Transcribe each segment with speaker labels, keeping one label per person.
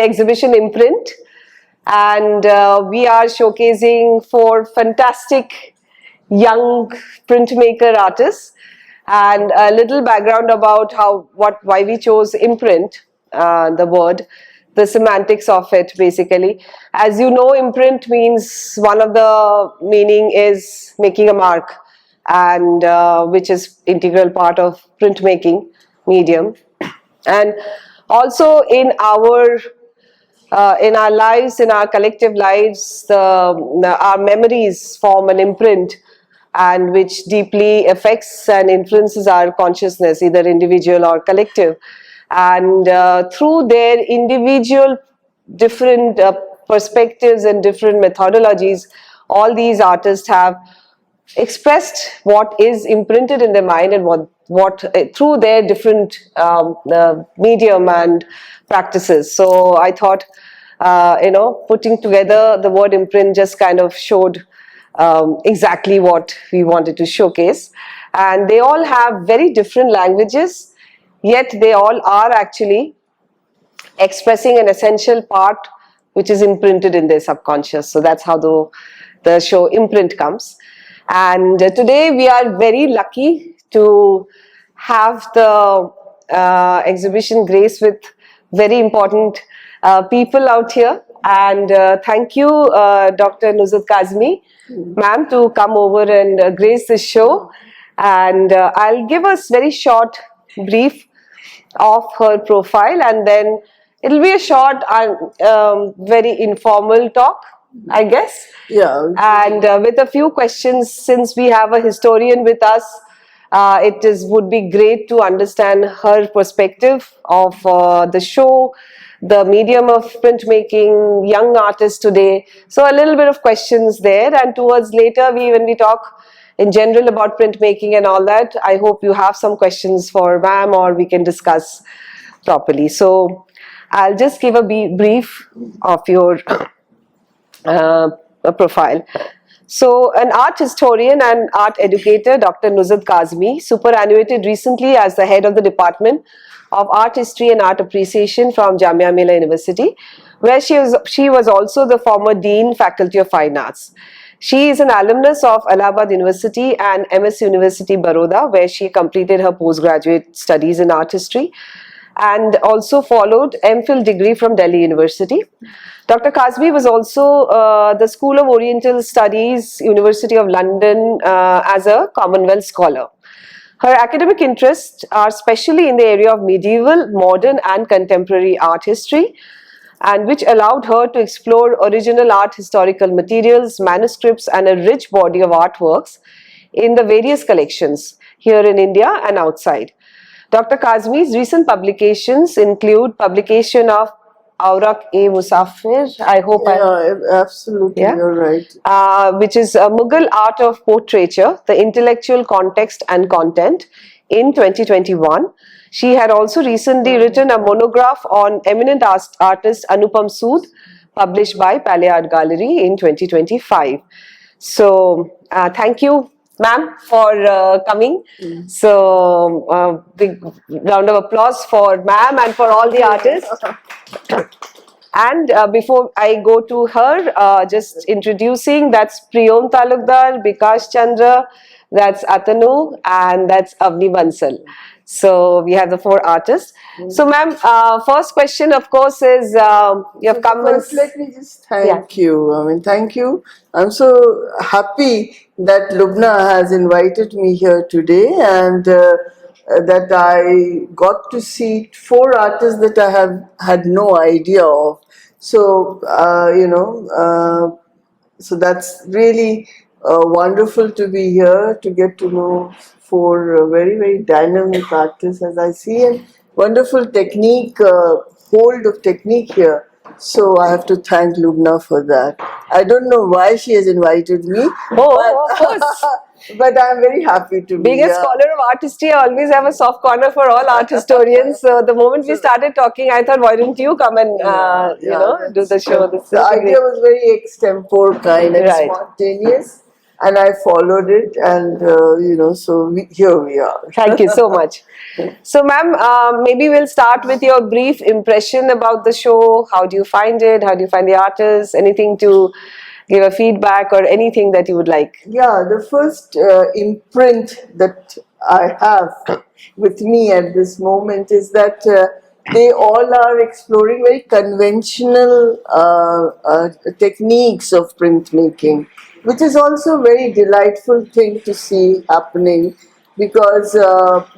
Speaker 1: exhibition Imprint, and we are showcasing 4 fantastic young printmaker artists, and a little background about why we chose imprint, the word, the semantics of it basically. As you know, imprint means, one of the meaning is making a mark, and which is integral part of printmaking medium. And also in our lives, in our collective lives, our memories form an imprint, and which deeply affects and influences our consciousness, either individual or collective. And through their individual different perspectives and different methodologies, all these artists have expressed what is imprinted in their mind, and what through their different medium and practices. So I thought, putting together the word imprint just kind of showed exactly what we wanted to showcase. And they all have very different languages, yet they all are actually expressing an essential part which is imprinted in their subconscious. So that's how the show Imprint comes. And today we are very lucky to have the exhibition graced with very important people out here. And thank you, Dr. Nuzhat Kazmi, ma'am, to come over and grace this show. And I'll give us very short brief of her profile, and then it'll be a short and very informal talk, I guess.
Speaker 2: Yeah.
Speaker 1: And with a few questions, since we have a historian with us, would be great to understand her perspective of the show, the medium of printmaking, young artists today. So a little bit of questions there, and towards later, when we talk in general about printmaking and all that, I hope you have some questions for ma'am, or we can discuss properly. So I'll just give a brief of your profile. So an art historian and art educator, Dr. Nuzhat Kazmi, superannuated recently as the head of the Department of Art History and Art Appreciation from Jamia Millia University, where she was also the former Dean, Faculty of Fine Arts. She is an alumnus of Allahabad University and MS University, Baroda, where she completed her postgraduate studies in art history, and also followed MPhil degree from Delhi University. Dr. Kazmi was also the School of Oriental Studies, University of London, as a Commonwealth Scholar. Her academic interests are especially in the area of medieval, modern and contemporary art history, and which allowed her to explore original art historical materials, manuscripts and a rich body of artworks in the various collections here in India and outside. Dr. Kazmi's recent publications include publication of Auraq-e-Musafir, I hope
Speaker 2: absolutely, you're right.
Speaker 1: Which is a Mughal art of portraiture, the intellectual context and content, in 2021. She had also recently written a monograph on eminent artist Anupam Sud, published by Art Gallery in 2025. So thank you, ma'am, for coming. So big round of applause for ma'am and for all the artists. And before I go to her, just introducing, that's Priyom Talukdar, Bikash Chandra, that's Atanu, and that's Avni Bansal. So we have the 4 artists. So ma'am, first question of course is, you have come and...
Speaker 2: First, let me just thank you. I mean, thank you. I'm so happy that Lubna has invited me here today, and that I got to see 4 artists that I have had no idea of. So, so that's really wonderful to be here, to get to know 4 very, very dynamic artists, as I see, and wonderful technique, hold of technique here. So I have to thank Lubna for that. I don't know why she has invited me.
Speaker 1: Oh, of course.
Speaker 2: But I'm very happy to be
Speaker 1: Being a scholar of art history, I always have a soft corner for all art historians. So the moment we started talking, I thought, why don't you come and do the show?
Speaker 2: The idea was very extempore kind and spontaneous. and I followed it, and so here we are.
Speaker 1: Thank you so much. So, ma'am, maybe we'll start with your brief impression about the show. How do you find it? How do you find the artists? Anything to give a feedback or anything that you would like?
Speaker 2: Yeah, the first imprint that I have with me at this moment is that they all are exploring very conventional techniques of printmaking, which is also a very delightful thing to see happening, because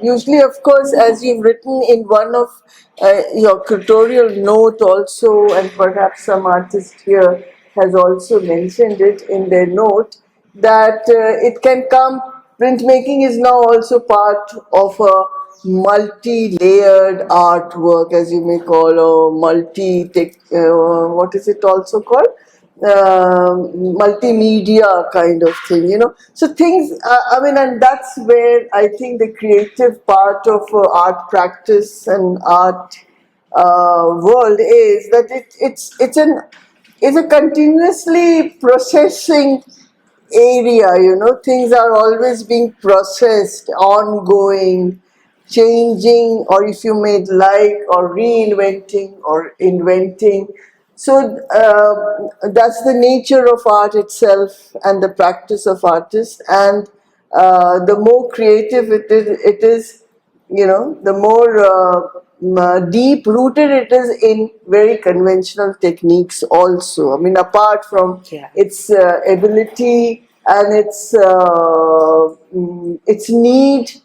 Speaker 2: usually, of course, as you've written in one of your tutorial note also, and perhaps some artist here has also mentioned it in their note, that it can come, printmaking is now also part of a multi-layered artwork, as you may call, or what is it also called? Multimedia kind of thing, So things, and that's where I think the creative part of art practice and art world is that it's a continuously processing area, things are always being processed, ongoing, changing, or if you may like, or reinventing or inventing. So that's the nature of art itself and the practice of artists, and the more creative it is, the more deep rooted it is in very conventional techniques also. I mean, apart from its ability and its need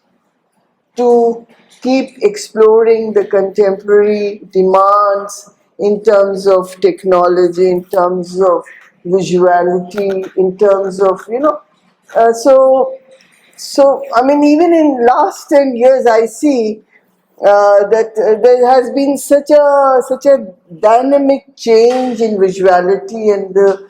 Speaker 2: to keep exploring the contemporary demands in terms of technology, in terms of visuality, in terms of, so I mean, even in last 10 years, I see that there has been such a dynamic change in visuality and the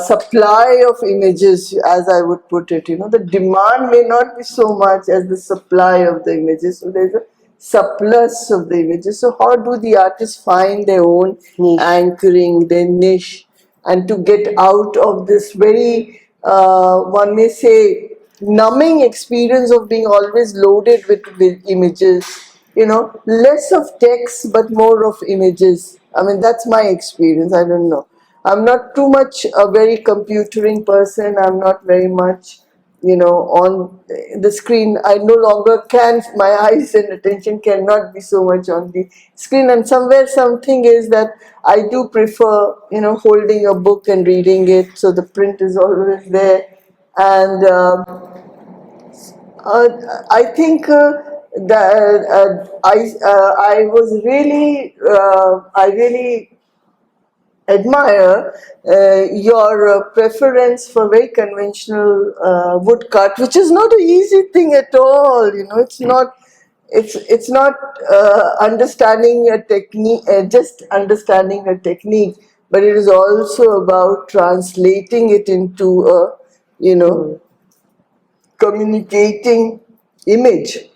Speaker 2: supply of images, as I would put it. The demand may not be so much as the supply of the images. So there's a surplus of the images. So how do the artists find their own
Speaker 1: niche,
Speaker 2: anchoring, their niche, and to get out of this very, one may say, numbing experience of being always loaded with images? Less of text but more of images. I mean, that's my experience. I don't know. I'm not too much a very computering person. I'm not very much, on the screen. I no longer can, my eyes and attention cannot be so much on the screen. And somewhere something is that I do prefer, holding a book and reading it. So the print is always there. And I think that I was really I really admire your preference for very conventional woodcut, which is not an easy thing at all. It's not. It's not understanding a technique, just understanding a technique, but it is also about translating it into a, communicating image.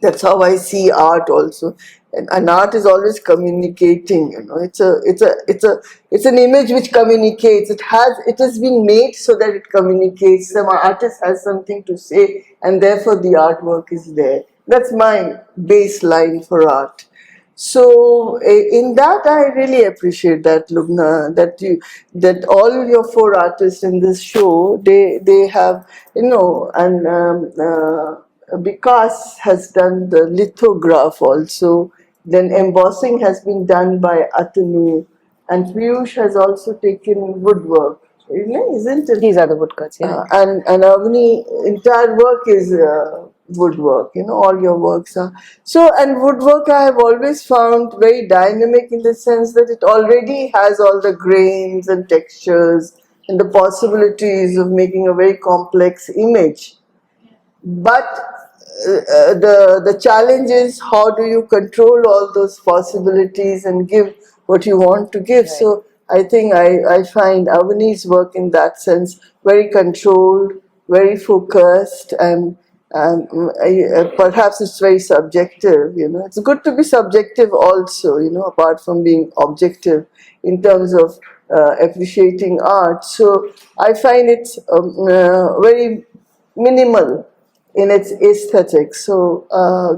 Speaker 2: That's how I see art also. And art is always communicating. It's an image which communicates. It has been made so that it communicates. Some artist has something to say, and therefore the artwork is there. That's my baseline for art. So in that, I really appreciate that, Lubna, that all your four artists in this show, they have, and Vikas has done the lithograph also. Then embossing has been done by Atanu, and Piyush has also taken woodwork, isn't it?
Speaker 1: These are the woodcuts, yeah.
Speaker 2: And Avni, entire work is woodwork, all your works are. So, and woodwork I have always found very dynamic in the sense that it already has all the grains and textures and the possibilities of making a very complex image. But the challenge is, how do you control all those possibilities and give what you want to give? Right. So I think I find Avani's work in that sense very controlled, very focused, and perhaps it's very subjective. It's good to be subjective also, apart from being objective in terms of appreciating art. So I find it very minimal in its aesthetics. So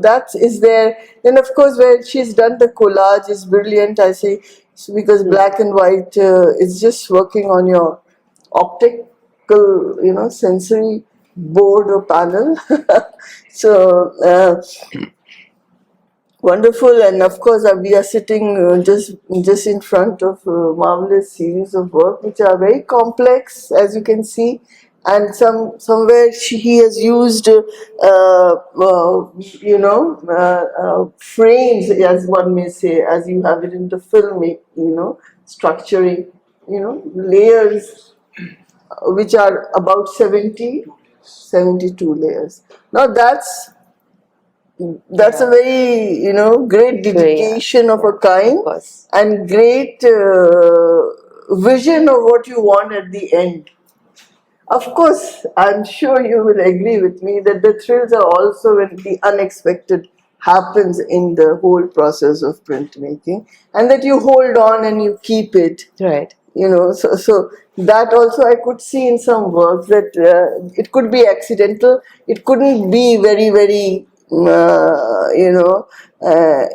Speaker 2: that is there. Then of course where she's done the collage is brilliant, I say, because black and white is just working on your optical, sensory board or panel. So wonderful, and of course we are sitting just in front of a marvelous series of work which are very complex, as you can see, and somewhere he has used frames, as one may say, as you have it in the film, structuring, layers which are about 72 layers. Now that's a very, great dedication of a kind, and great vision of what you want at the end. Of course, I'm sure you will agree with me that the thrills are also when the unexpected happens in the whole process of printmaking, and that you hold on and you keep it.
Speaker 1: Right.
Speaker 2: So that also I could see in some works, that it could be accidental, it couldn't be very, very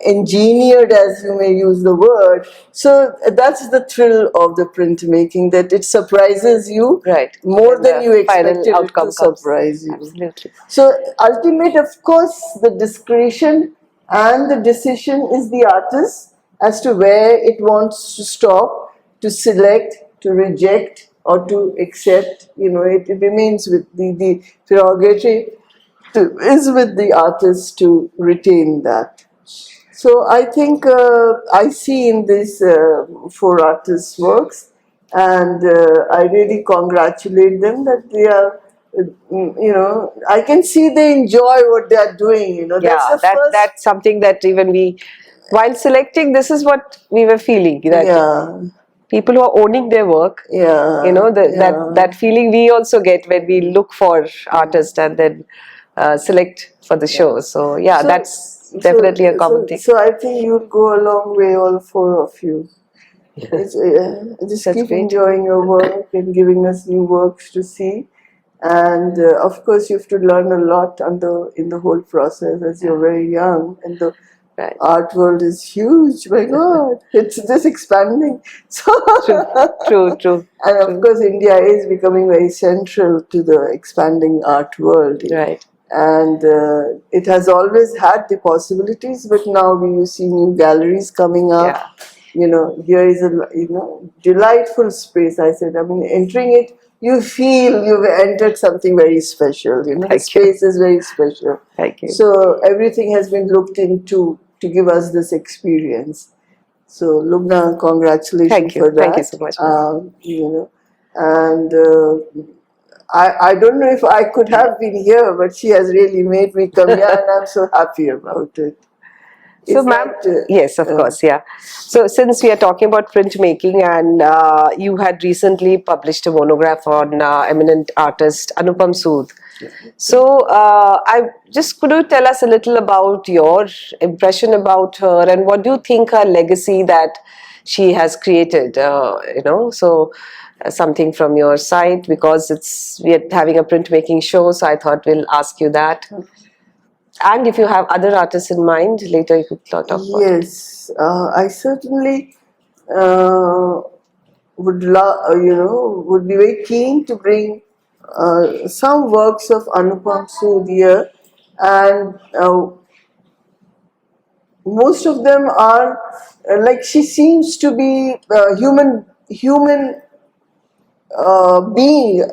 Speaker 2: engineered, as you may use the word. So that's the thrill of the printmaking, that it surprises you,
Speaker 1: right,
Speaker 2: more than you expected it to
Speaker 1: comes.
Speaker 2: surprise you.
Speaker 1: Absolutely.
Speaker 2: So ultimate, of course, the discretion and the decision is the artist as to where it wants to stop, to select, to reject, or to accept. It remains with the prerogative is with the artist to retain that. So I think I see in these 4 artists' works, and I really congratulate them that they are, I can see they enjoy what they are doing.
Speaker 1: Yeah, that's something that even we, while selecting, this is what we were feeling, that people who are owning their work, that feeling we also get when we look for artists and then select for the show. So yeah, that's definitely a common thing.
Speaker 2: So I think you'll go a long way, all 4 of you. Just keep enjoying your work and giving us new works to see. And of course, you have to learn a lot in the whole process, as you're very young, and the art world is huge. My God, it's just expanding. So
Speaker 1: true.
Speaker 2: And of course, India is becoming very central to the expanding art world.
Speaker 1: Right.
Speaker 2: And it has always had the possibilities, but now you see new galleries coming up. Here is a delightful space. I said, entering it, you feel you've entered something very special. The space is very special.
Speaker 1: Thank you.
Speaker 2: So everything has been looked into to give us this experience. So Lubna, congratulations for that.
Speaker 1: Thank you so much.
Speaker 2: And I don't know if I could have been here, but she has really made me come here, and I'm so happy about it.
Speaker 1: So, ma'am, yes, of course, yeah. So, since we are talking about printmaking, and you had recently published a monograph on eminent artist Anupam Sud. So, could you tell us a little about your impression about her, and what do you think her legacy that she has created? Something from your side, because we are having a printmaking show, so I thought we'll ask you that. And if you have other artists in mind, later you could talk about.
Speaker 2: Yes, I certainly would be very keen to bring some works of Anupam Sud here, and most of them are like, she seems to be a human being.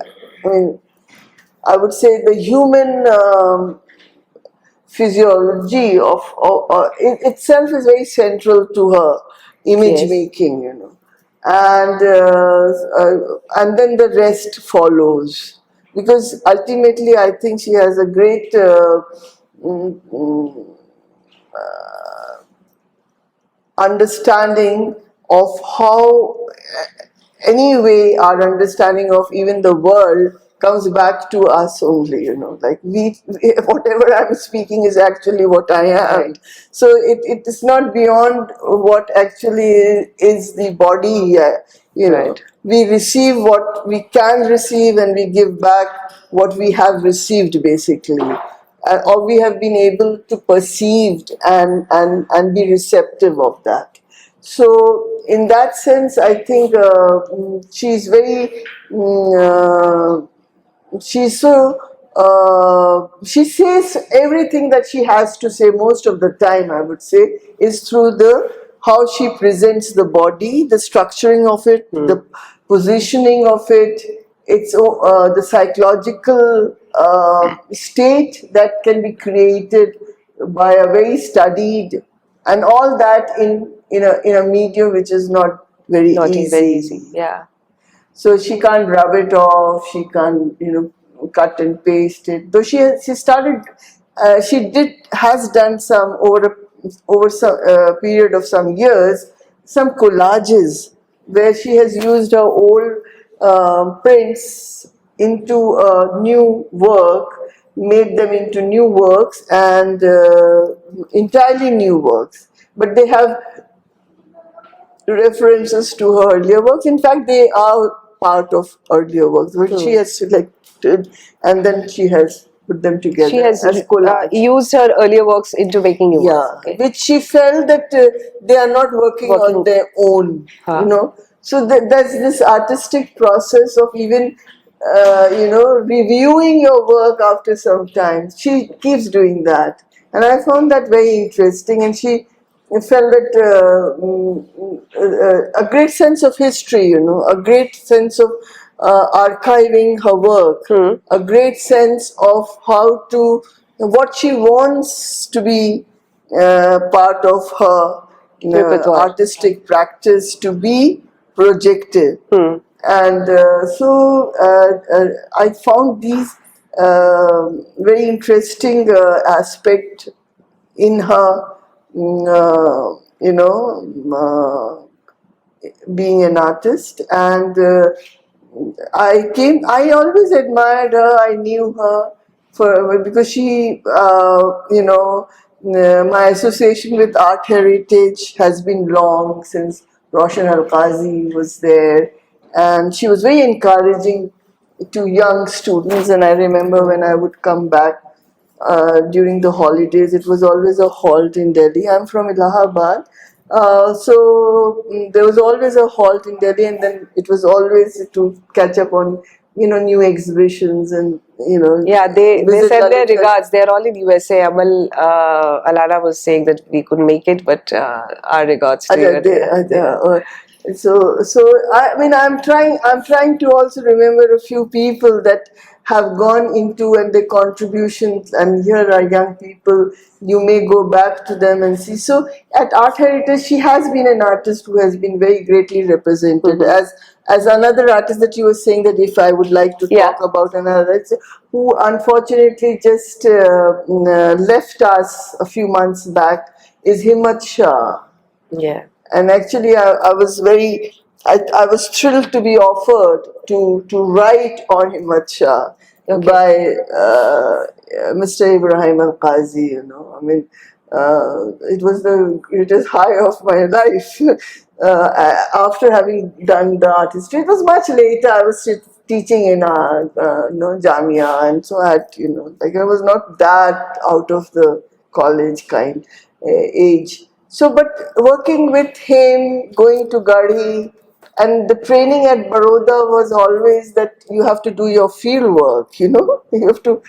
Speaker 2: I would say the human physiology of itself is very central to her image making, and then the rest follows, because ultimately I think she has a great understanding of how, anyway, our understanding of even the world comes back to us only, like whatever I'm speaking is actually what I am. Right. So it is not beyond what actually is the body you know,
Speaker 1: Right.
Speaker 2: we receive what we can receive and we give back what we have received, basically, or we have been able to perceive and be receptive of that. So in that sense, I think she's very she's so she says everything that she has to say most of the time, I would say, is through the how she presents the body, the structuring of it, the positioning of it, it's the psychological state that can be created by a very studied, and all that in a medium which is not very
Speaker 1: Not
Speaker 2: easy.
Speaker 1: very easy. Yeah.
Speaker 2: So she can't rub it off. She can't, cut and paste it. Though she started, has done some over some period of some years, some collages where she has used her old prints into new work, made them into new works and entirely new works. But they have references to her earlier works. In fact, they are part of earlier works, which she has selected and then she has put them together
Speaker 1: She has
Speaker 2: as collage.
Speaker 1: used her earlier works into making new works. Okay.
Speaker 2: Which she felt that they are not working on their own, So there's this artistic process of even, reviewing your work after some time. She keeps doing that. And I found that very interesting. And she felt that a great sense of history, a great sense of archiving her work, a great sense of what she wants to be part of her artistic practice to be projected. And I found these very interesting aspect in her, being an artist. And I always admired her. I knew her because she, my association with art heritage has been long, since Roshan Al-Qazi was there. And she was very encouraging to young students. And I remember when I would come back during the holidays, it was always a halt in Delhi. I'm from Allahabad. So there was always a halt in Delhi, and then it was always to catch up on, new exhibitions and,
Speaker 1: Yeah, they send their regards. They're all in USA. Amal, Alana was saying that we couldn't make it, but our regards to you.
Speaker 2: So I mean, I'm trying to also remember a few people that have gone into and their contributions, and here are young people. You may go back to them and see. So at Art Heritage, she has been an artist who has been very greatly represented. As another artist that you were saying, that if I would like to talk about another, who unfortunately just left us a few months back, is Himmat Shah.
Speaker 1: Yeah.
Speaker 2: And actually, I was I was thrilled to be offered to write on Himmat Shah by Mr. Ibrahim Al-Qazi, I mean, it was the greatest high of my life. After having done the artistry, it was much later. I was teaching in our, Jamia, and so I had, like I was not that out of the college kind age. So, but working with him, going to Garhi, and the training at Baroda was always that you have to do your field work. You have to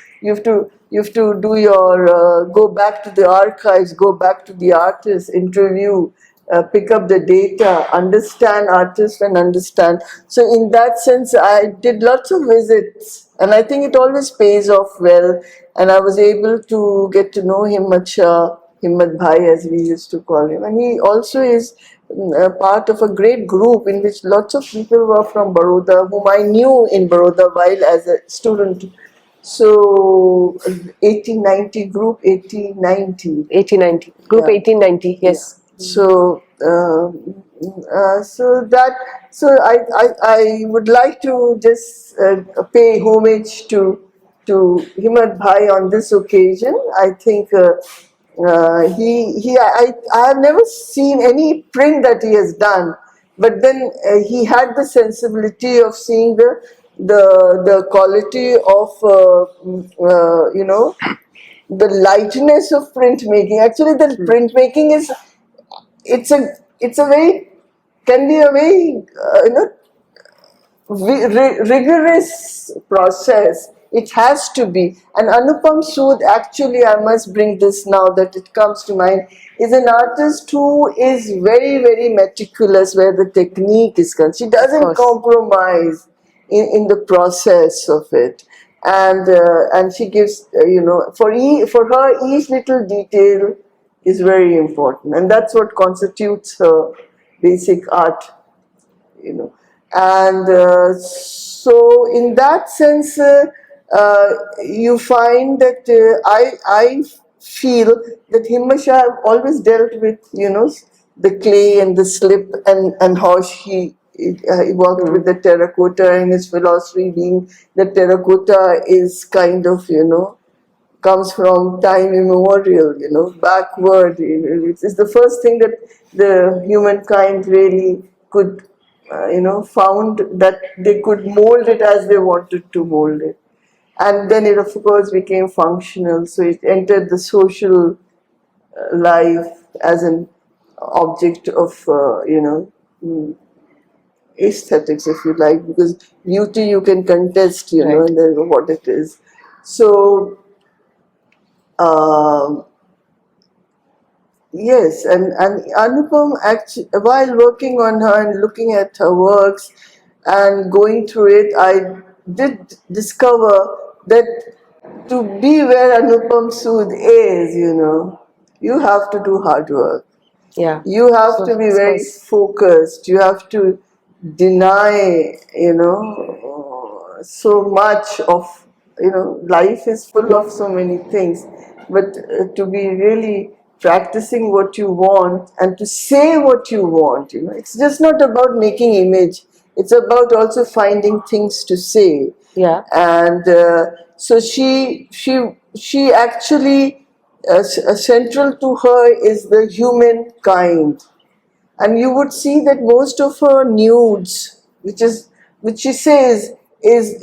Speaker 2: do your go back to the archives, go back to the artists, interview, pick up the data, understand artists and understand. So in that sense, I did lots of visits, and I think it always pays off well. And I was able to get to know Himmat Shah, Himmat Bhai as we used to call him. And he also is part of a great group in which lots of people were from Baroda, whom I knew in Baroda while as a student. So 1890 group, 1890.
Speaker 1: 1890 group, 1890. Yes.
Speaker 2: So I would like to just pay homage to Himmat Bhai on this occasion. I think I have never seen any print that he has done but then he had the sensibility of seeing the quality of the lightness of printmaking. Actually, the printmaking is it's a very can be a very rigorous process. It has to be. And Anupam Sud, actually, I must bring this now that it comes to mind, is an artist who is very, very meticulous where the technique is concerned. She doesn't compromise in the process of it. And she gives, for her, each little detail is very important. And that's what constitutes her basic art, and so in that sense you find that I feel that Himasha have always dealt with the clay and the slip and how he worked with the terracotta, and his philosophy being that terracotta is kind of comes from time immemorial, backward. It's the first thing that the humankind really could, found that they could mold it as they wanted to mold it. And then it, of course, became functional. So it entered the social life as an object of, aesthetics, if you like, because beauty you can contest, and then what it is. So, yes, and Anupam actually, while working on her and looking at her works and going through it, I did discover that to be where Anupam Sud is, you have to do hard work.
Speaker 1: Yeah.
Speaker 2: You have to be very focused. You have to deny, so much of, life is full of so many things. But to be really practicing what you want and to say what you want, it's just not about making image. It's about also finding things to say.
Speaker 1: Yeah.
Speaker 2: And so she actually central to her is the humankind, and you would see that most of her nudes, which she says is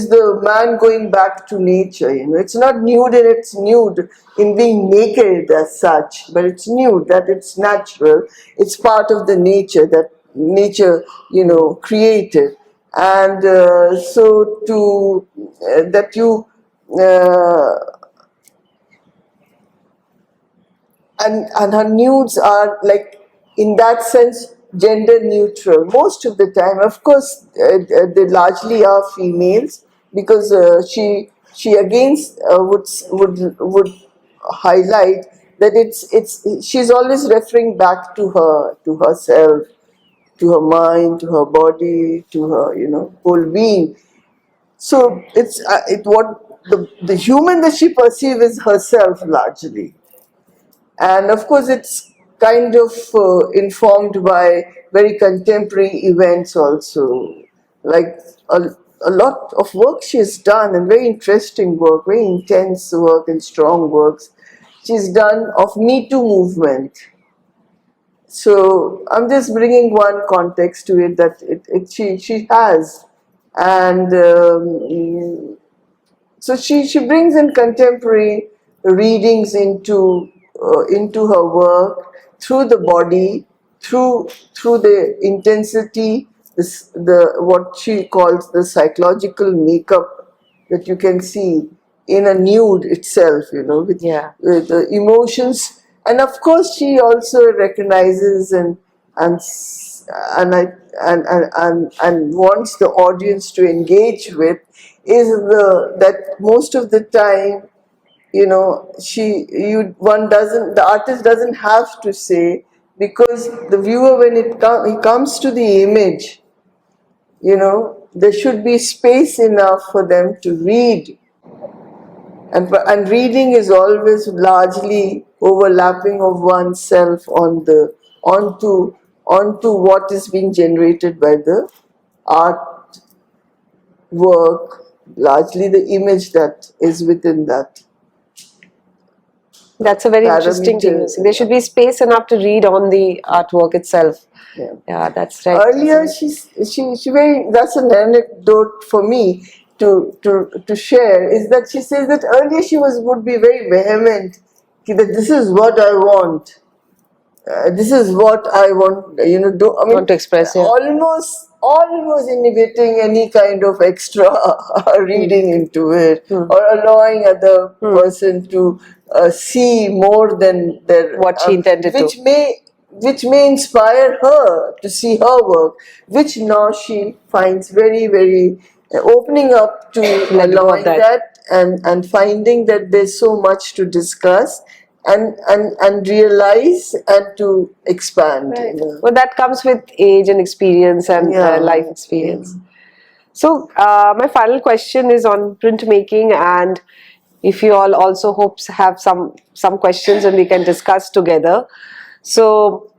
Speaker 2: the man going back to nature. It's not nude in its nude in being naked as such, but it's nude that it's natural. It's part of the nature that nature created, and so to that you. And her nudes are like in that sense gender neutral most of the time. Of course they largely are females, because she again would highlight that it's she's always referring back to herself, to her mind, to her body, to her whole being. So it's what the human that she perceives is herself largely. And of course, it's kind of informed by very contemporary events also. Like a lot of work she's done, and very interesting work, very intense work and strong works she's done of Me Too movement. So I'm just bringing one context to it that she has. And so she brings in contemporary readings into her work through the body, through the intensity, the what she calls the psychological makeup that you can see in a nude itself, with the emotions. And of course, she also recognizes and and wants the audience to engage with is that most of the time, the artist doesn't have to say, because the viewer, when he comes to the image, there should be space enough for them to read. And reading is always largely overlapping of oneself onto what is being generated by the art work, largely the image that is within that.
Speaker 1: That's a very interesting thing.
Speaker 2: parameter.
Speaker 1: There should be space enough to read on the artwork itself.
Speaker 2: Yeah.
Speaker 1: Yeah, that's right.
Speaker 2: Earlier, she very, that's an anecdote for me to share, is that she says that earlier she would be very vehement that this is what I want. This is what I want, I mean,
Speaker 1: Want to express, yeah.
Speaker 2: almost inhibiting any kind of extra reading into it, or allowing other person to see more than their
Speaker 1: What she intended to.
Speaker 2: which may inspire her to see her work, which now she finds very, very opening up to
Speaker 1: Let go of
Speaker 2: allowing that, and finding that there's so much to discuss and realize and to expand.
Speaker 1: Right. Well, that comes with age and experience and
Speaker 2: Yeah.
Speaker 1: life experience. So, my final question is on printmaking, and if you all also have some questions and we can discuss together. So,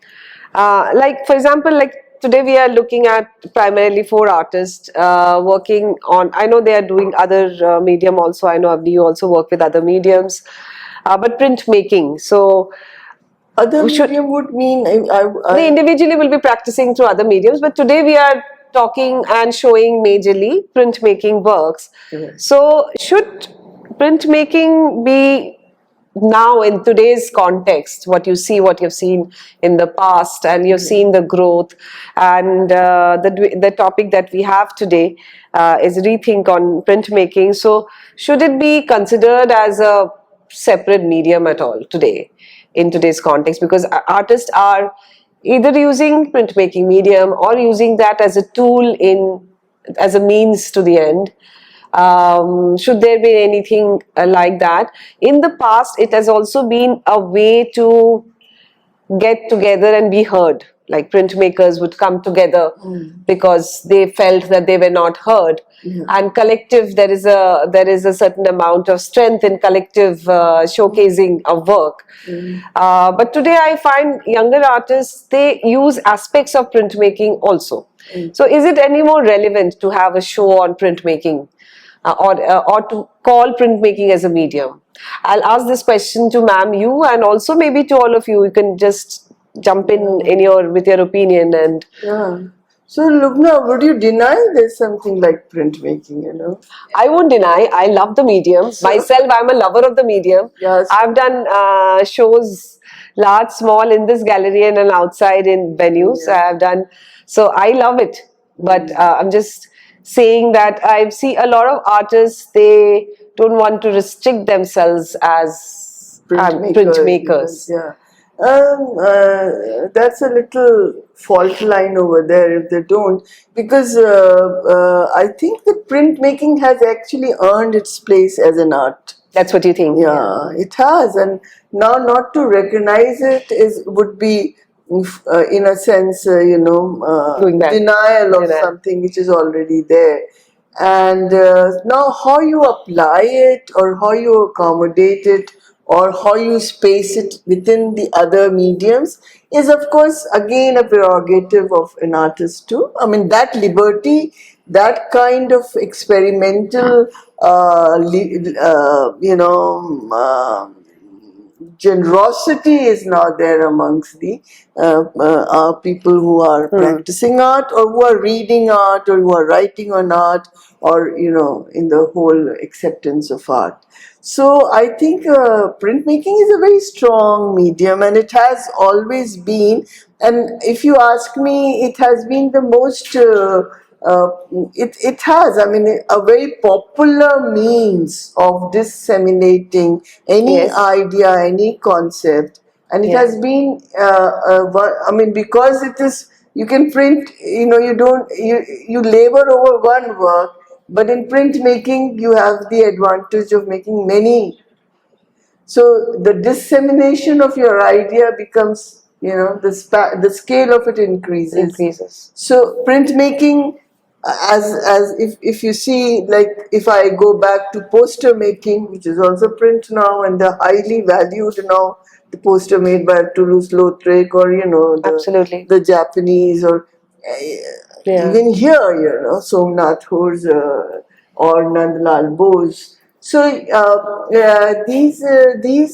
Speaker 1: like for example, like today we are looking at primarily 4 artists working on. I know they are doing other medium also. I know you also work with other mediums, but printmaking. So.
Speaker 2: Other medium would mean
Speaker 1: They individually will be practicing through other mediums, but today we are talking and showing majorly printmaking works. So should printmaking be now in today's context, what you see, what you've seen in the past, and you've seen the growth, and the topic that we have today is Rethink on printmaking. So should it be considered as a separate medium at all today, in today's context? Because artists are either using printmaking medium or using that as a tool as a means to the end. Should there be anything like that? In the past, it has also been a way to get together and be heard. Like printmakers would come together because they felt that they were not heard. And collective, there is a certain amount of strength in collective showcasing of work. But today I find younger artists, they use aspects of printmaking also. So is it any more relevant to have a show on printmaking? Or to call printmaking as a medium? I'll ask this question to ma'am, you, and also maybe to all of you. You can just jump in with your opinion. And
Speaker 2: so Lubna, would you deny there's something like printmaking?
Speaker 1: I won't deny, I love the medium. Myself, I'm a lover of the medium.
Speaker 2: Yes.
Speaker 1: I've done shows, large, small, in this gallery and outside in venues. I've done, so I love it. But I'm just saying that I see a lot of artists, they don't want to restrict themselves as printmakers.
Speaker 2: That's a little fault line over there if they don't, because I think that printmaking has actually earned its place as an art.
Speaker 1: That's what you think?
Speaker 2: Yeah, it has, and now not to recognize it would be in a sense, denial of something which is already there. And now how you apply it, or how you accommodate it, or how you space it within the other mediums is, of course, again a prerogative of an artist too. I mean, that liberty, that kind of experimental, generosity is now there amongst the people who are practicing art, or who are reading art, or who are writing on art, or in the whole acceptance of art. So I think printmaking is a very strong medium, and it has always been. And if you ask me, it has been the most it has, I mean, a very popular means of disseminating any idea, any concept, and it has been, I mean, because it is, you can print, you labor over one work, but in printmaking you have the advantage of making many. So the dissemination of your idea becomes, the scale of it increases. So printmaking, as if you see, like if I go back to poster making, which is also print now, and the highly valued now, the poster made by Toulouse-Lautrec, or the Japanese, or even here, Somnath Ghose or Nandlal Bose, So these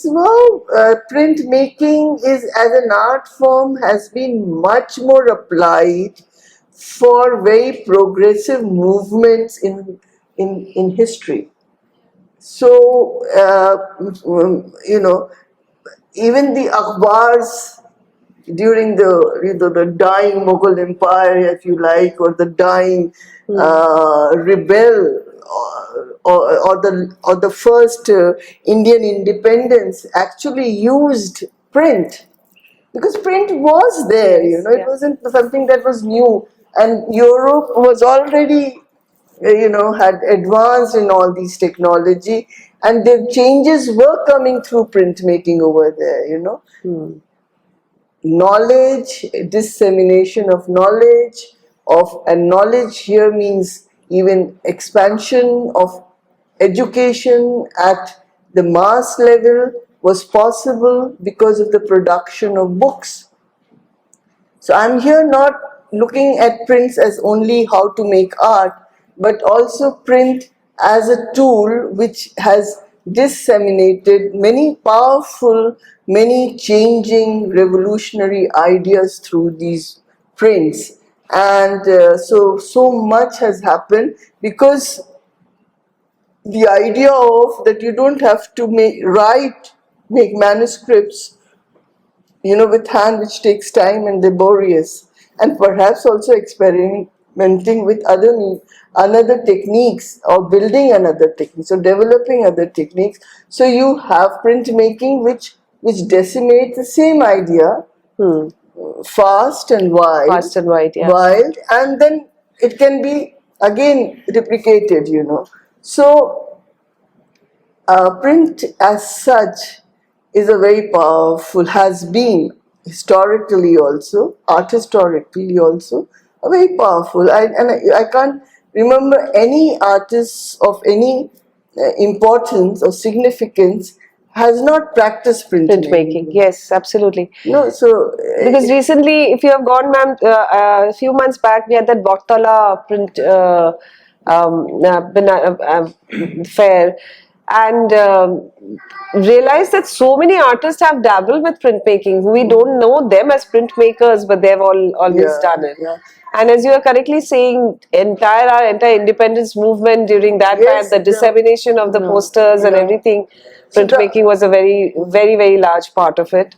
Speaker 2: were printmaking is as an art form has been much more applied for very progressive movements in history. So even the akhbars during the dying Mughal Empire, if you like, or the dying rebel, or the first Indian independence, actually used print because print was there. It wasn't something that was new, and Europe was already had advanced in all these technology, and the changes were coming through printmaking over there. Knowledge, dissemination of knowledge, and knowledge here means even expansion of education at the mass level was possible because of the production of books. So I'm here not looking at prints as only how to make art, but also print as a tool which has disseminated many powerful, many changing, revolutionary ideas through these prints. And so much has happened because the idea of that you don't have to make manuscripts with hand, which takes time and laborious, and perhaps also experimenting with another techniques, or building another techniques, or developing other techniques. So you have printmaking, which decimates the same idea, fast and wild, wild, and then it can be again replicated. So print as such is a very powerful, has been historically also, art historically also, a very powerful. I can't remember any artist of any importance or significance has not practiced printmaking.
Speaker 1: Yes, absolutely.
Speaker 2: No, so
Speaker 1: because recently, if you have gone, ma'am, a few months back, we had that Bortala print fair, and realized that so many artists have dabbled with printmaking. We don't know them as printmakers, but they've always done it.
Speaker 2: Yeah.
Speaker 1: And as you are correctly saying, our entire independence movement during that time, the dissemination of the posters and everything, printmaking was a very, very, very large part of it.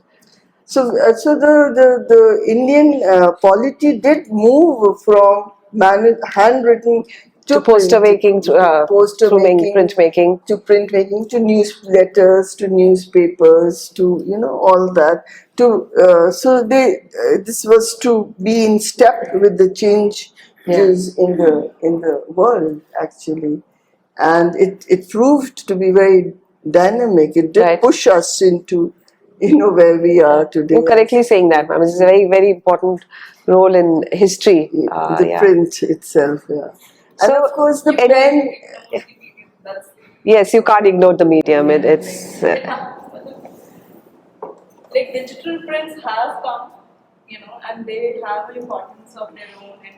Speaker 2: So, the Indian polity did move from handwritten
Speaker 1: to poster making, through printmaking,
Speaker 2: to printmaking, to newsletters, to newspapers, to all that. So this was to be in step with the changes in the world, actually, and it proved to be very dynamic. It did push us into where we are today.
Speaker 1: You're correctly saying that, ma'am. It's a very, very important role in history.
Speaker 2: The print itself, and
Speaker 1: so,
Speaker 2: of course the pen.
Speaker 1: Yes, you can't ignore the medium. It's
Speaker 3: like digital prints have come, and they have an importance of their own, and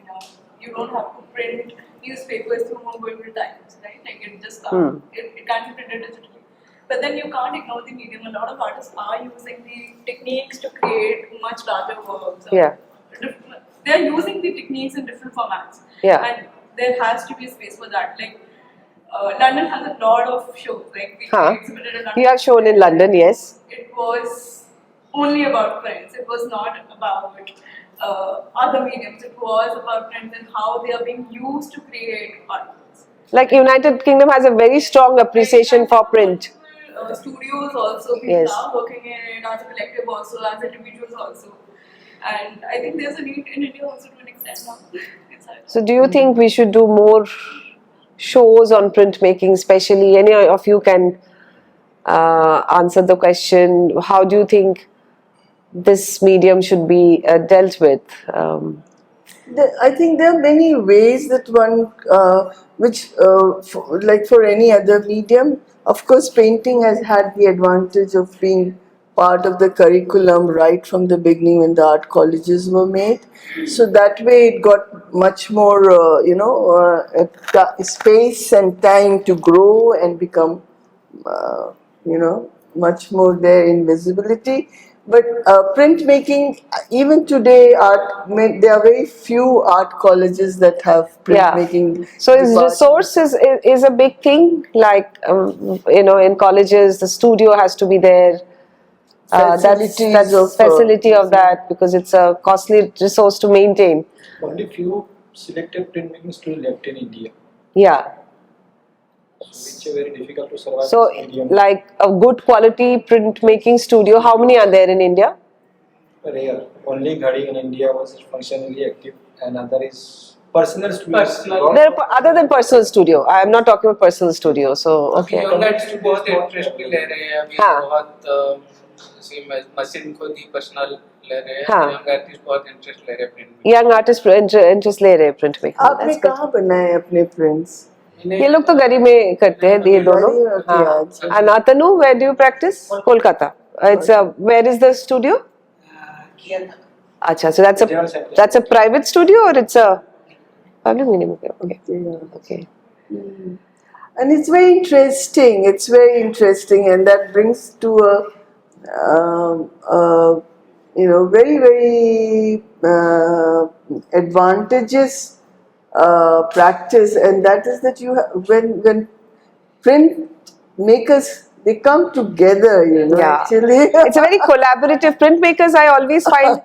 Speaker 3: you don't have to print newspapers through Mongolian times, right? Like it just it can't be printed digitally. But then you can't ignore the medium. A lot of artists are using the techniques to create much larger works. They are using the techniques in different formats. And there has to be a space for that. Like London has a lot of shows. Like we exhibited in London.
Speaker 1: You have shown in London, yes.
Speaker 3: It was only about prints. It was not about other mediums. It was about prints and how they are being used to create artworks.
Speaker 1: Like United Kingdom has a very strong appreciation for print.
Speaker 3: Studios also, people are working in it as a collective also, as individuals also. And I think there's a need in India also to an extent now.
Speaker 1: So do you think we should do more shows on printmaking, especially? Any of you can answer the question, how do you think this medium should be dealt with?
Speaker 2: I think there are many ways that one, like for any other medium, of course painting has had the advantage of being part of the curriculum right from the beginning when the art colleges were made. So that way it got much more, space and time to grow and become, much more there in visibility. But printmaking, even today, there are very few art colleges that have printmaking.
Speaker 1: So is
Speaker 2: departments.
Speaker 1: resource is a big thing. Like in colleges, the studio has to be there. That's facility of that, because it's a costly resource to maintain.
Speaker 4: Only few selected printmaking studios left in India,
Speaker 1: Yeah.
Speaker 4: so which are very difficult to survive.
Speaker 1: So,
Speaker 4: this medium.
Speaker 1: like a good quality printmaking studio, how many are there in India?
Speaker 4: Rare. Only Ghadi in India was functionally active, and other is personal studios.
Speaker 1: There are, other than personal studio. I am not talking about personal studio. So, okay.
Speaker 5: young artists बहुत interest भी ले रहे हैं अभी बहुत machine को दी personal ले रहे हैं young artists बहुत इंटरेस्ट ले रहे हैं print में
Speaker 1: Young artists interest ले रहे हैं print में.
Speaker 2: आपने कहाँ बनाए अपने prints?
Speaker 1: ये लोग तो गरी में करते हैं ये दोनों. And Atanu, where do you practice? Kolkata. It's where is the studio? Acha, so that's a private studio or it's a public medium? Okay.
Speaker 2: And it's very interesting. It's very interesting, and that brings to a very very advantageous practice, and that is that when print makers, they come together, actually.
Speaker 1: It's a very collaborative. Printmakers, I always find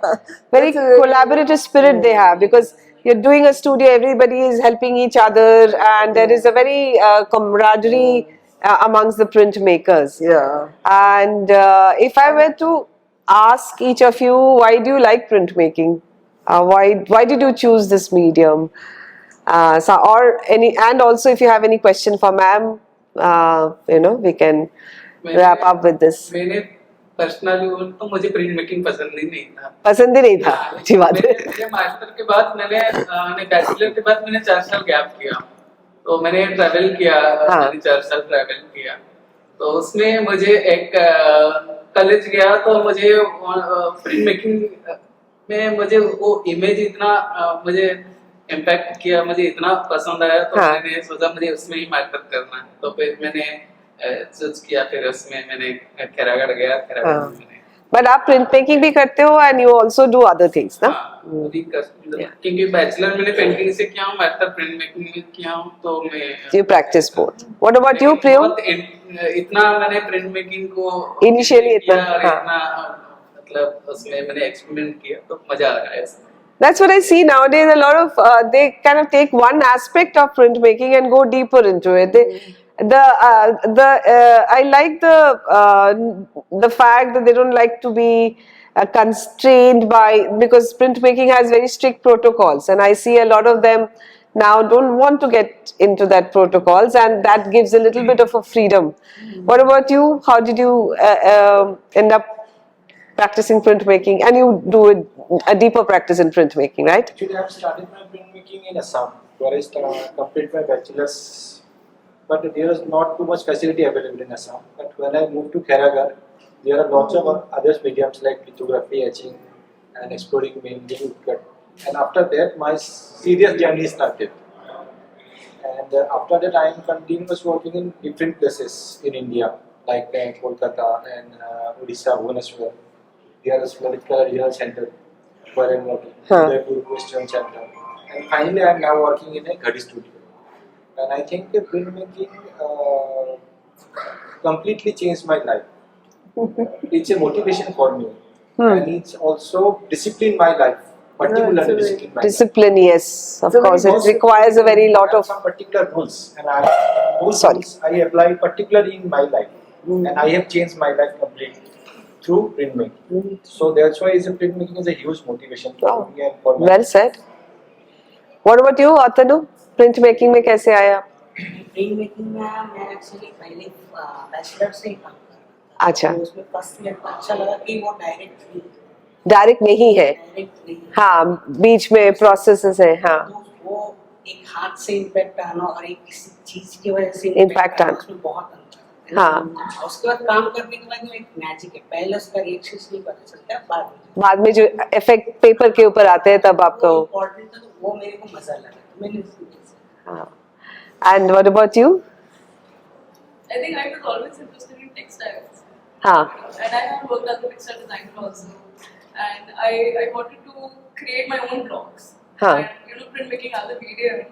Speaker 1: very collaborative spirit they have, because you're doing a studio, everybody is helping each other, and there is a very camaraderie amongst the printmakers.
Speaker 2: Yeah.
Speaker 1: And if I were to ask each of you, why do you like printmaking? Why did you choose this medium? And also if you have any question for ma'am, we can wrap up with this.
Speaker 5: मैंने personally तो मुझे print making पसंद ही नहीं था
Speaker 1: अच्छी बात है.
Speaker 5: मेरे मास्टर के बाद मैंने बैचलर के बाद मैंने 4 साल गैप किया, तो मैंने ट्रैवल किया, मैंने 4 साल ट्रैवल किया, तो उसमें मुझे एक कॉलेज गया तो मुझे प्रिंट मेकिंग में मुझे वो इमेज इतना मुझे इम्पैक्ट किया, मुझे इतना पसंद आया, तो मैंने सोचा मुझे उसमें ही मास्टर करना है, तो फिर मैंने चूज किया, फिर उसमें मैंने खेरागढ़ गया, खेरागढ़ में
Speaker 1: But आप प्रिंट मेकिंग भी करते हो and you also do other things, ना?
Speaker 5: क्योंकि बैचलर मैंने पेंटिंग से किया हूँ, मास्टर प्रिंट मेकिंग में किया हूँ, तो मैं
Speaker 1: You practice both. What about you, Priyo?
Speaker 5: इतना मैंने प्रिंट मेकिंग को
Speaker 1: Initially इतना
Speaker 5: मतलब उसमें मैंने एक्सपेरिमेंट किया, तो मजा आ रहा है.
Speaker 1: That's what I see nowadays. A lot of they kind of take one aspect of printmaking and go deeper into it. I like the fact that they don't like to be constrained by, because printmaking has very strict protocols, and I see a lot of them now don't want to get into that protocols, and that gives a little bit of a freedom. What about you? How did you end up practicing printmaking? And you do a deeper practice in printmaking, right?
Speaker 4: Actually, I have started my printmaking in Assam, where I completed my bachelor's, but there is not too much facility available in Assam. But when I moved to Karagar, there are lots of other mediums like lithography, etching, and exploring mainly woodcut. And after that, my serious journey started. And after that, I am continuous working in different places in India, like Kolkata and Odisha, Bhubaneswar. There is a regional center where I am working, the Question Center. And finally, I am now working in a Ghadi studio. And I think the printmaking completely changed my life. It's a motivation for me. And it's also disciplined my life. Particularly discipline.
Speaker 1: Discipline, yes, of course. It requires a very lot of
Speaker 4: some particular rules, and those rules I apply particularly in my life, and I have changed my life completely through printmaking. So that's why printmaking is a huge motivation for me and for my
Speaker 1: well said. What about you, Atanu? Printmaking में कैसे आया?
Speaker 6: Printmaking में मैं actually पहले bachelor से ही काम कर रहा था.
Speaker 1: अच्छा.
Speaker 6: तो उसमें फर्स्ट ईयर को अच्छा लगा कि वो
Speaker 1: डायरेक्ट नहीं है. हाँ, बीच में प्रोसेसेस है. हाँ.
Speaker 6: तो वो एक हाथ से इम्पैक्ट आना और एक किसी चीज की वजह से
Speaker 1: इम्पैक्ट आना
Speaker 6: उसमें बहुत अंतर.
Speaker 1: हाँ
Speaker 6: उसके बाद काम करने के बाद में एक मैजिक है, पहले उसका रिएक्शन नहीं पता चलता,
Speaker 1: बाद में जो इफेक्ट पेपर के ऊपर आते हैं तब आपको
Speaker 6: इम्पोर्टेंट था, तो वो मेरे को मजा लगा, तो मैंने
Speaker 1: हाँ. And what about you?
Speaker 3: I think I was always interested in textiles.
Speaker 1: हाँ.
Speaker 3: And I have worked as a textile designer also. And I wanted to create my own blogs.
Speaker 1: Huh.
Speaker 3: And printmaking as a medium,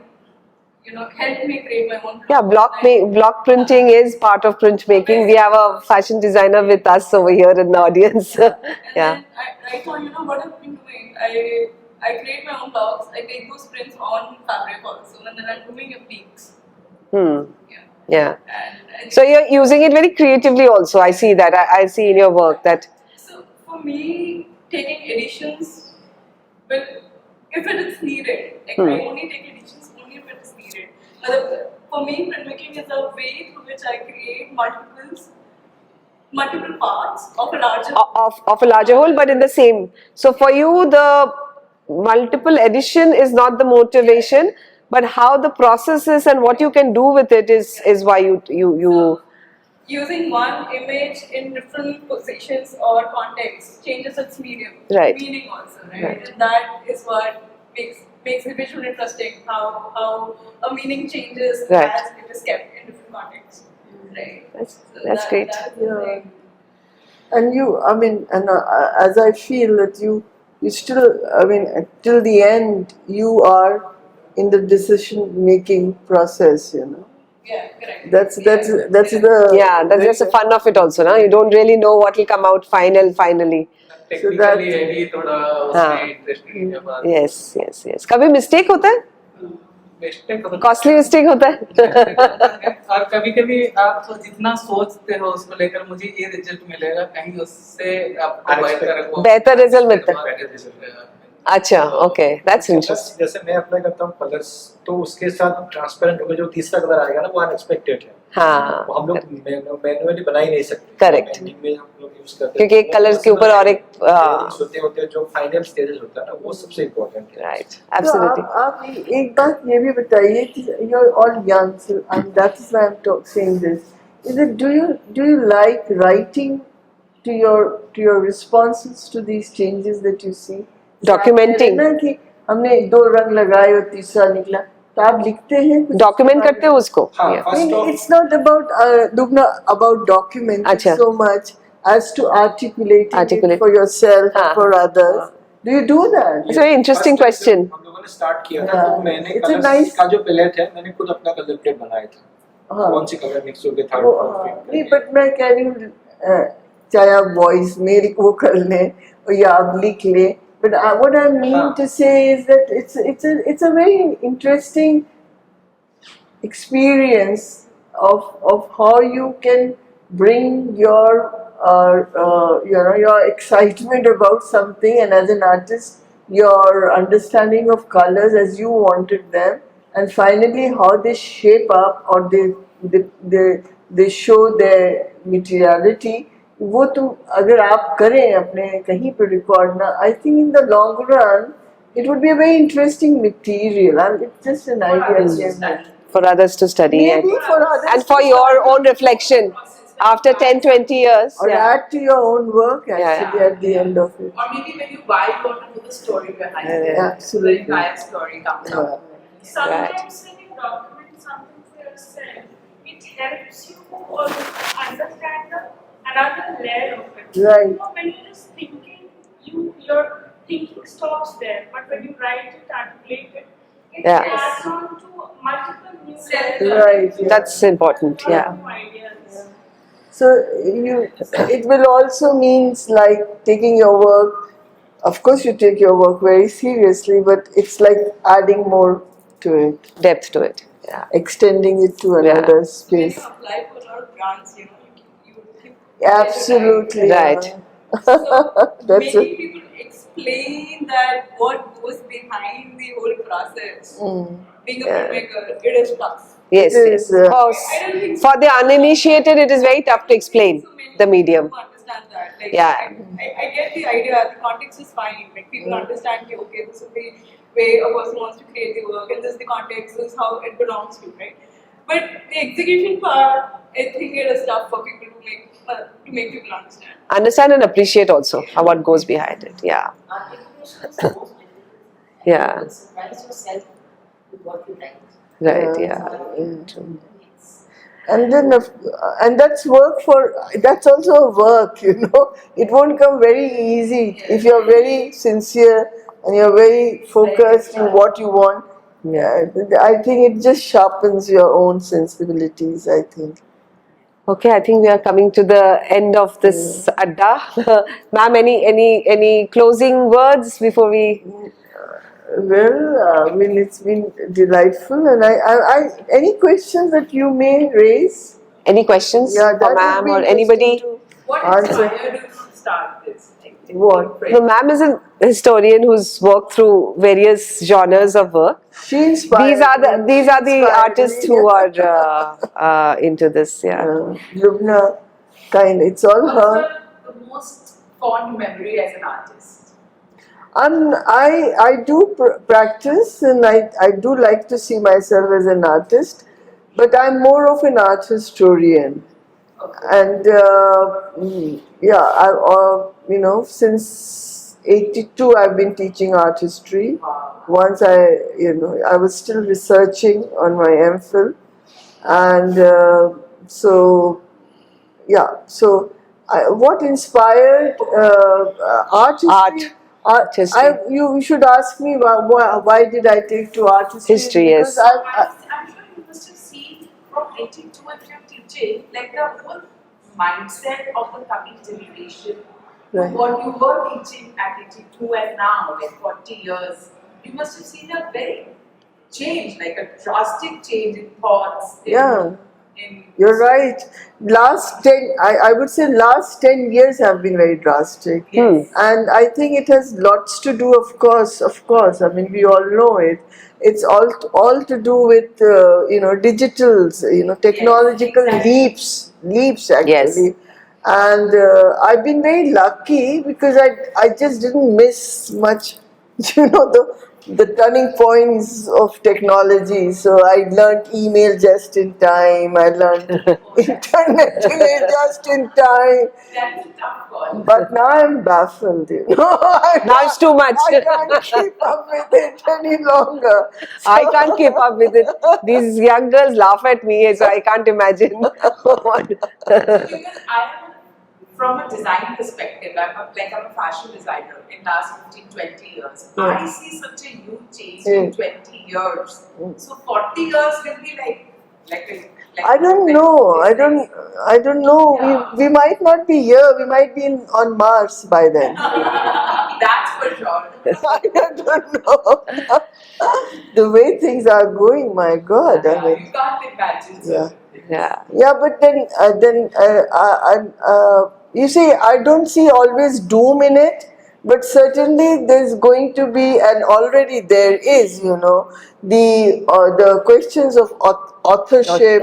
Speaker 3: helped me create my own blogs.
Speaker 1: Yeah, block printing is part of printmaking. We have a fashion designer with us over here in the audience.
Speaker 3: And
Speaker 1: Yeah.
Speaker 3: then I thought, what I've been doing, I create my own blogs, I take those prints on fabric also, and then I'm doing appliques.
Speaker 1: Hmm.
Speaker 3: Yeah.
Speaker 1: Yeah.
Speaker 3: And
Speaker 1: So you're using it very creatively also. I see that. I see in your work that.
Speaker 3: So for me, taking editions, well, if it is needed, like I only take editions only if it is needed. For me, printmaking is a way through which I create multiple parts of a larger
Speaker 1: Of a larger whole, but in the same. So for you, the multiple addition is not the motivation, but how the process is and what you can do with it is why you
Speaker 3: So, using one image in different positions or contexts changes its meaning also, right? And that is what makes the visual interesting. How a meaning changes as it is kept in different contexts, right?
Speaker 1: That's great.
Speaker 3: That is the thing.
Speaker 2: And you, I mean, and as I feel that you still, I mean, till the end, you are in the decision-making process,
Speaker 3: Yeah, correct.
Speaker 2: That's the
Speaker 1: That's the fun of it also, na? You don't really know what will come out finally.
Speaker 5: Technically यही थोड़ा उसमें interesting है बात.
Speaker 1: Yes. कभी mistake होता है?
Speaker 5: Mistake
Speaker 1: costly mistake होता है?
Speaker 5: और कभी-कभी आप जितना सोचते हो उसको लेकर मुझे ये रिजल्ट मिलेगा, कहीं उससे आपको
Speaker 1: बेहतर रिजल्ट मिलता है. अच्छा, ओके, दैट्स इंटरेस्टिंग.
Speaker 4: जैसे मैं अप्लाई करता हूँ कलर्स, तो उसके साथ ट्रांसपेरेंट होकर जो तीसरा कलर आएगा ना, वो अनएक्सपेक्टेड है.
Speaker 1: हाँ.
Speaker 4: वो हम लोग मैन्युअली बना ही नहीं सकते.
Speaker 1: Correct.
Speaker 4: में हम लोग यूज करते हैं
Speaker 1: क्योंकि एक कलर के ऊपर और एक
Speaker 4: होते हैं जो फाइनल स्टेजेस होता है ना, वो सबसे इम्पोर्टेंट है.
Speaker 1: Right, absolutely.
Speaker 2: आप एक बात ये भी बताइए कि you are all young, so that is why I'm saying this. Is it do you like writing to your responses to these changes that you see?
Speaker 1: Documenting.
Speaker 2: ना कि हमने 2 रंग लगाए और तीसरा निकला, तो आप लिखते हैं?
Speaker 1: डॉक्यूमेंट करते हो उसको?
Speaker 2: It's not about Lubna, about documenting so much as to articulate it for yourself and for others. Do you do that?
Speaker 1: It's a very interesting question.
Speaker 4: हम लोगों ने स्टार्ट किया था, तो मैंने कलर्स का जो पैलेट है, मैंने खुद अपना कलर प्लेट बनाया था. कौन सी कलर मिक्स होके थर्ड फोर्थ.
Speaker 2: नहीं, बट मैं कह रही हूँ चाहे आप वॉइस मेरी वो कर लें या आप लिख लें. But what I mean to say is that it's a very interesting experience of how you can bring your your excitement about something, and as an artist your understanding of colors as you wanted them, and finally how they shape up or they show their materiality. वो तुम अगर आप करें अपने कहीं पे record ना, I think in the long run it would be a very interesting material. It's just an idea
Speaker 1: for others to study.
Speaker 2: Maybe for others
Speaker 1: and for your own reflection after 10-20 years.
Speaker 2: Or add to your own work actually at the end of it.
Speaker 7: Or maybe when you buy, you want to know the story behind it.
Speaker 2: Absolutely.
Speaker 7: The entire story comes out.
Speaker 3: Sometimes when you document something for yourself, it helps you understand another layer of it.
Speaker 2: Right.
Speaker 3: When you're just thinking, your thinking stops there. But when you write it, articulate it, it adds on to multiple new layers.
Speaker 2: Right.
Speaker 1: That's important. Yeah.
Speaker 3: New ideas.
Speaker 2: So it will also means like taking your work. Of course, you take your work very seriously, but it's like adding more to it,
Speaker 1: Depth to it. Yeah.
Speaker 2: extending it to another
Speaker 3: When
Speaker 2: space.
Speaker 3: you apply for a lot of grants, you
Speaker 2: Absolutely.
Speaker 1: Right.
Speaker 3: So
Speaker 2: That's
Speaker 3: many people explain that what goes behind the whole process. Being a filmmaker, it is tough.
Speaker 1: Yes.
Speaker 2: It is,
Speaker 1: For the uninitiated, it is very tough to explain
Speaker 3: So many
Speaker 1: the medium.
Speaker 3: people understand that. Like,
Speaker 1: Yeah.
Speaker 3: I get the idea. The context is fine. Like people understand. Okay, this is the way a person wants to create the work, and this is the context. This is how it belongs to, right? But the execution part think it is tough for people to make people understand.
Speaker 1: Understand and appreciate also what goes behind it. Yeah.
Speaker 6: Articulation is the most difficult.
Speaker 1: Yeah.
Speaker 6: You surprise yourself with what you write.
Speaker 1: Right. Yeah.
Speaker 2: Mm. And then, and that's work that's also a work, It won't come very easy if you're very sincere and you're very focused in what you want.
Speaker 1: Yeah.
Speaker 2: I think it just sharpens your own sensibilities, I think.
Speaker 1: Okay, I think we are coming to the end of this adda. Ma'am, any closing words before we?
Speaker 2: Well, I mean, it's been delightful, and any questions that you may raise?
Speaker 1: Any questions
Speaker 2: Yeah,
Speaker 1: for
Speaker 2: that
Speaker 1: ma'am
Speaker 2: would
Speaker 1: or
Speaker 2: be
Speaker 1: anybody?
Speaker 2: interesting
Speaker 7: What
Speaker 2: to answer.
Speaker 7: inspired you to start this?
Speaker 2: What?
Speaker 1: No, ma'am is a historian who's worked through various genres of work.
Speaker 2: She inspired
Speaker 1: These are the
Speaker 2: inspired
Speaker 1: artists
Speaker 2: me.
Speaker 1: who are into this. Yeah.
Speaker 2: Lubna, it's all her.
Speaker 7: What's the most fond memory as an artist?
Speaker 2: I do practice, and I do like to see myself as an artist, but I'm more of an art historian. And since '82 I've been teaching art history. Once I was still researching on my MPhil, and what inspired art history?
Speaker 1: Art history.
Speaker 2: You should ask me why did I take to art history?
Speaker 1: History,
Speaker 2: Because
Speaker 1: yes.
Speaker 7: I'm sure you must have seen from 82 and from teaching, like the whole mindset of the coming generation.
Speaker 2: Right.
Speaker 7: What you were teaching at 82 and now, like 40 years, you must have seen a very change, like a drastic change in thoughts.
Speaker 2: You're right. I would say last 10 years have been very drastic.
Speaker 7: Yes.
Speaker 2: And I think it has lots to do, of course. I mean, we all know it. It's all to do with, digitals, technological
Speaker 7: Yes,
Speaker 2: leaps actually.
Speaker 1: Yes.
Speaker 2: And I've been very lucky because I just didn't miss much, the turning points of technology. So I learned email just in time. I learned internet just in time.
Speaker 7: That's a tough call.
Speaker 2: But now I'm baffled.
Speaker 1: Now it's too much.
Speaker 2: I can't keep up with it any longer.
Speaker 1: I can't keep up with it. These young girls laugh at me, so I can't imagine.
Speaker 7: Because I am, from a design perspective, I'm a fashion designer in last 15, 20 years. I see such a huge change in 20 years. So 40 years will be like
Speaker 2: I don't know. I don't know.
Speaker 7: Yeah.
Speaker 2: We might not be here. We might be on Mars by then.
Speaker 7: That's for sure.
Speaker 2: I don't know. The way things are going, my God. I mean,
Speaker 7: You can't imagine.
Speaker 2: yeah.
Speaker 1: Yeah.
Speaker 2: But then you see, I don't see always doom in it, but certainly there's going to be, and already there is, the questions of authorship,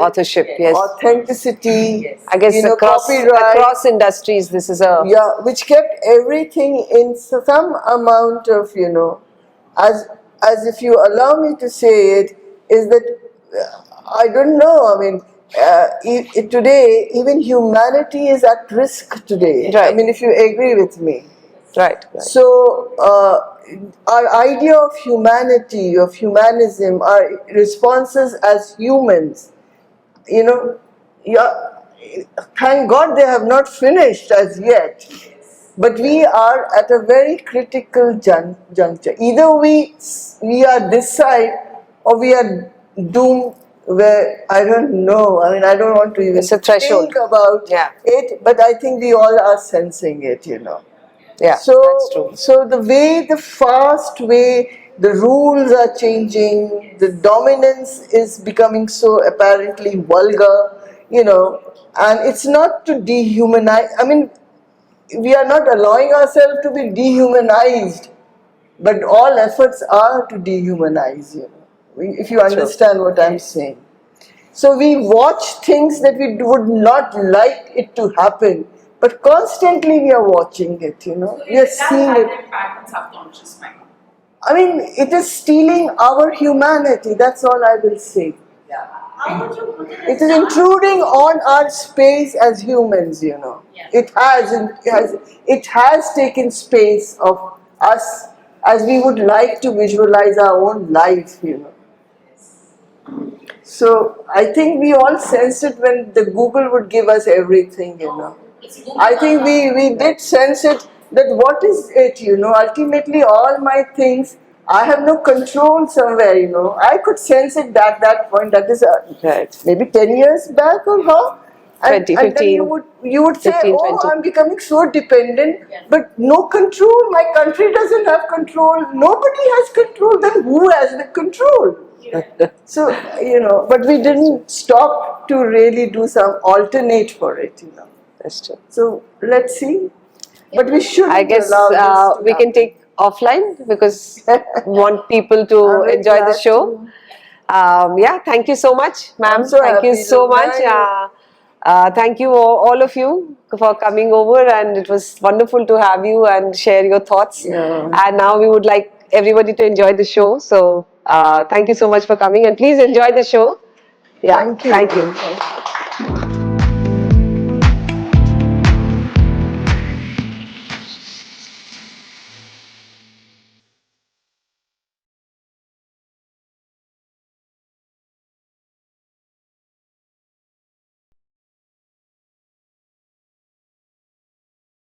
Speaker 1: Yes.
Speaker 2: authenticity,
Speaker 1: I guess
Speaker 2: copyright,
Speaker 1: across industries, this is a
Speaker 2: which kept everything in some amount of, as if you allow me to say it, is that I don't know. I mean, today even humanity is at risk today.
Speaker 1: Right.
Speaker 2: I mean, if you agree with me.
Speaker 1: right.
Speaker 2: So our idea of humanity, of humanism, our responses as humans, thank God they have not finished as yet. But we are at a very critical juncture. Either we are this side, or we are doomed. Where I don't know. I mean, I don't want to even
Speaker 1: It's a threshold.
Speaker 2: think about it. But I think we all are sensing it.
Speaker 1: Yeah,
Speaker 2: So,
Speaker 1: that's true.
Speaker 2: so the fast way, the rules are changing, the dominance is becoming so apparently vulgar, and it's not to dehumanize. I mean, we are not allowing ourselves to be dehumanized, but all efforts are to dehumanize, if you understand what I'm saying. So we watch things that we would not like it to happen, but constantly we are watching it, we are seeing it.
Speaker 7: Impact on subconscious mind.
Speaker 2: I mean, it is stealing our humanity, that's all I will say.
Speaker 7: Yeah.
Speaker 6: How would you put it?
Speaker 2: It is intruding on our space as humans, you know.
Speaker 6: Yes.
Speaker 2: It has taken space of us as we would like to visualize our own life, you know. So I think we all sensed it when the Google would give us everything, you know. I think we did sense it, that what is it, you know, ultimately all my things, I have no control somewhere, you know. I could sense it at that point, that is maybe 10 years back or how?
Speaker 1: 20,
Speaker 2: And then
Speaker 1: 15,
Speaker 2: you would say,
Speaker 1: 15,
Speaker 2: oh,
Speaker 1: 20.
Speaker 2: I'm becoming so dependent, but no control, my country doesn't have control, nobody has control, then who has the control? So, you know, but we didn't stop to really do some alternate for it, you know.
Speaker 1: That's true.
Speaker 2: So let's see. But we should
Speaker 1: I guess
Speaker 2: allow this to
Speaker 1: we can
Speaker 2: happen.
Speaker 1: take offline because want people to
Speaker 2: I'm very
Speaker 1: enjoy the
Speaker 2: glad
Speaker 1: show. Yeah, thank you so much, ma'am.
Speaker 2: I'm so
Speaker 1: Thank you
Speaker 2: happy,
Speaker 1: so
Speaker 2: Lubna.
Speaker 1: much. Thank you all of you for coming over, and it was wonderful to have you and share your thoughts.
Speaker 2: Yeah.
Speaker 1: And now we would like everybody to enjoy the show. So thank you so much for coming, and please enjoy the show. Yeah,
Speaker 2: Thank you.
Speaker 1: Thank you.
Speaker 2: Thank you.